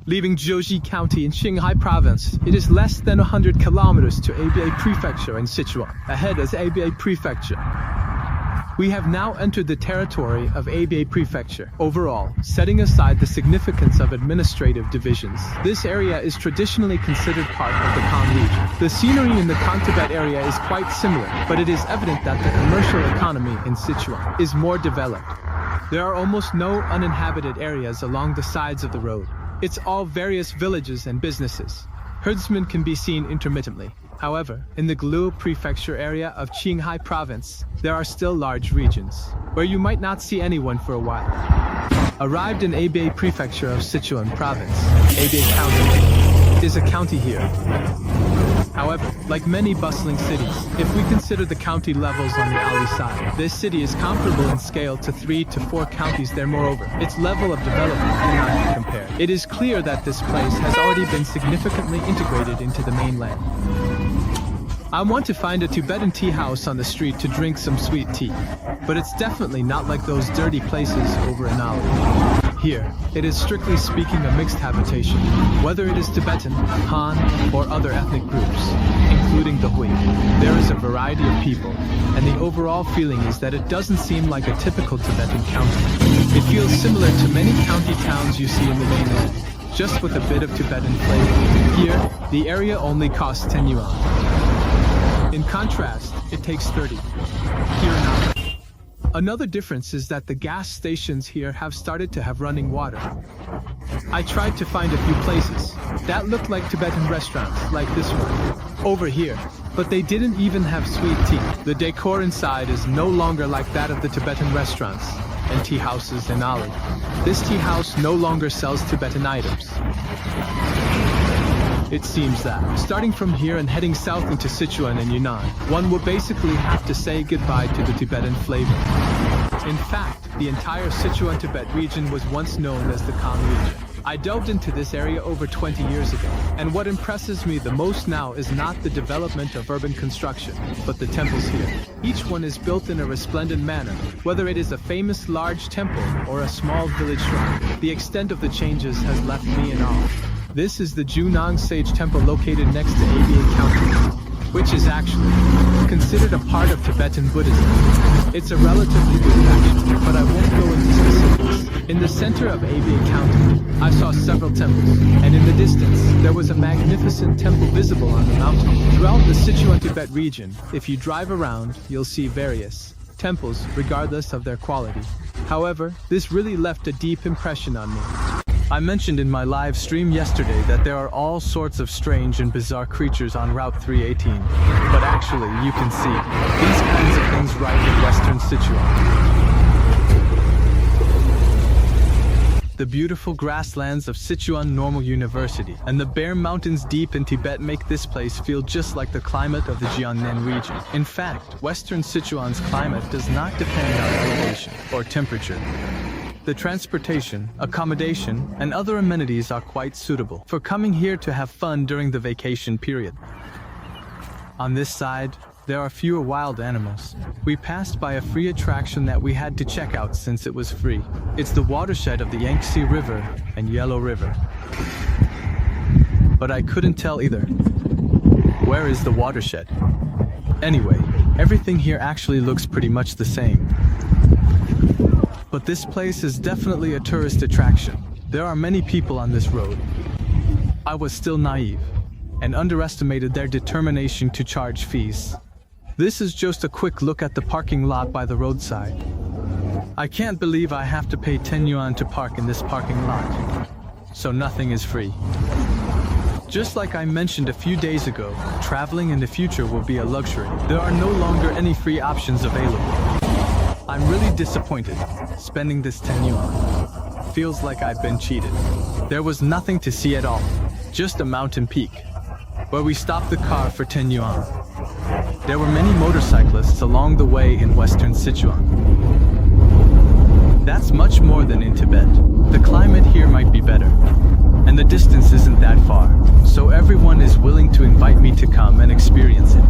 Leaving Jiuzhi County in Qinghai Province, it is less than 100 kilometers to Aba Prefecture in Sichuan. Ahead is Aba Prefecture. We have now entered the territory of Aba Prefecture. Overall, setting aside the significance of administrative divisions, this area is traditionally considered part of the Han region. The scenery in the Tibet area is quite similar, but it is evident that the commercial economy in Sichuan is more developed. There are almost no uninhabited areas along the sides of the road. It's all various villages and businesses. Herdsmen can be seen intermittently. However, in the Glu Prefecture area of Qinghai Province, there are still large regions, where you might not see anyone for a while. Arrived in Aba Prefecture of Sichuan Province, Aba County is a county here. However, like many bustling cities, if we consider the county levels on the Ali side, this city is comparable in scale to 3 to 4 counties there. Moreover, its level of development cannot be compared. It is clear that this place has already been significantly integrated into the mainland. I want to find a Tibetan tea house on the street to drink some sweet tea, but it's definitely not like those dirty places over in Ali. Here, it is strictly speaking a mixed habitation, whether it is Tibetan, Han, or other ethnic groups, including the Hui. There is a variety of people, and the overall feeling is that it doesn't seem like a typical Tibetan county. It feels similar to many county towns you see in the mainland, just with a bit of Tibetan flavor. Here, the area only costs 10 yuan. In contrast, it takes 30. Here now. Another difference is that the gas stations here have started to have running water. I tried to find a few places that looked like Tibetan restaurants, like this one over here, but they didn't even have sweet tea. The decor inside is no longer like that of the Tibetan restaurants and tea houses in Ali. This tea house no longer sells Tibetan items. It seems that, starting from here and heading south into Sichuan and Yunnan, one will basically have to say goodbye to the Tibetan flavor. In fact, the entire Sichuan Tibet region was once known as the Han region. I delved into this area over 20 years ago, and what impresses me the most now is not the development of urban construction, but the temples here. Each one is built in a resplendent manner, whether it is a famous large temple or a small village shrine. The extent of the changes has left me in awe. This is the Junang Sage Temple located next to Aba County, which is actually considered a part of Tibetan Buddhism. It's a relatively good faction, but I won't go into specifics. In the center of Aba County, I saw several temples, and in the distance, there was a magnificent temple visible on the mountain. Throughout the Sichuan Tibet region, if you drive around, you'll see various temples, regardless of their quality. However, this really left a deep impression on me. I mentioned in my live stream yesterday that there are all sorts of strange and bizarre creatures on Route 318, but actually you can see these kinds of things right in western Sichuan. The beautiful grasslands of Sichuan Normal University and the bare mountains deep in Tibet make this place feel just like the climate of the Yunnan region. In fact, western Sichuan's climate does not depend on elevation or temperature. The transportation, accommodation, and other amenities are quite suitable for coming here to have fun during the vacation period. On this side, there are fewer wild animals. We passed by a free attraction that we had to check out since it was free. It's the watershed of the Yangtze River and Yellow River. But I couldn't tell either. Where is the watershed? Anyway, everything here actually looks pretty much the same. But this place is definitely a tourist attraction. There are many people on this road. I was still naive and underestimated their determination to charge fees. This is just a quick look at the parking lot by the roadside. I can't believe I have to pay 10 yuan to park in this parking lot. So nothing is free. Just like I mentioned a few days ago, traveling in the future will be a luxury. There are no longer any free options available. I'm really disappointed. Spending this 10 yuan feels like I've been cheated. There was nothing to see at all, just a mountain peak, where we stopped the car for 10 yuan. There were many motorcyclists along the way in western Sichuan. That's much more than in Tibet. The climate here might be better, and the distance isn't that far, so everyone is willing to invite me to come and experience it.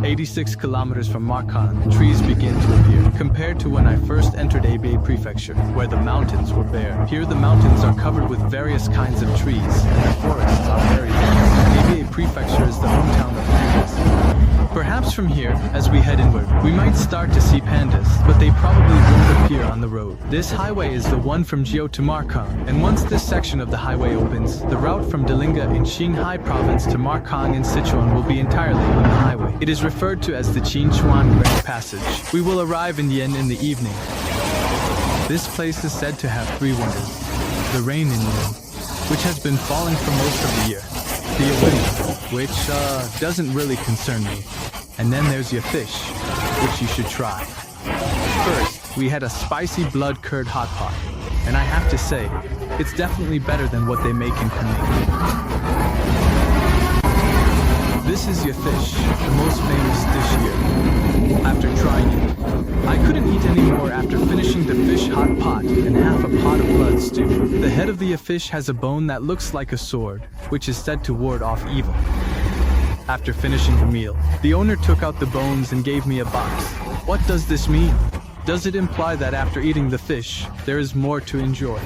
86 kilometers from Markan, trees begin to appear. Compared to when I first entered ABA Prefecture, where the mountains were bare. Here the mountains are covered with various kinds of trees, and the forests are very dense. ABA Prefecture is the hometown of pandas. Perhaps from here, as we head inward, we might start to see pandas, but they probably won't appear on the road. This highway is the one from Jiao to Markan, and once this section of the highway opens, the route from Dalinga in Xinhai province to Markang in Sichuan will be entirely on the highway. It is referred to as the Sichuan Grand Passage. We will arrive in Yunnan in the evening. This place is said to have three wonders. The rain in Yunnan, which has been falling for most of the year. The wind, which doesn't really concern me. And then there's your fish, which you should try. First, we had a spicy blood curd hot pot, and I have to say, it's definitely better than what they make in Kunming. This is your fish, the most famous dish here. After trying it, I couldn't eat any more after finishing the fish hot pot and half a pot of blood stew. The head of the fish has a bone that looks like a sword, which is said to ward off evil. After finishing the meal, the owner took out the bones and gave me a box. What does this mean? Does it imply that after eating the fish, there is more to enjoy?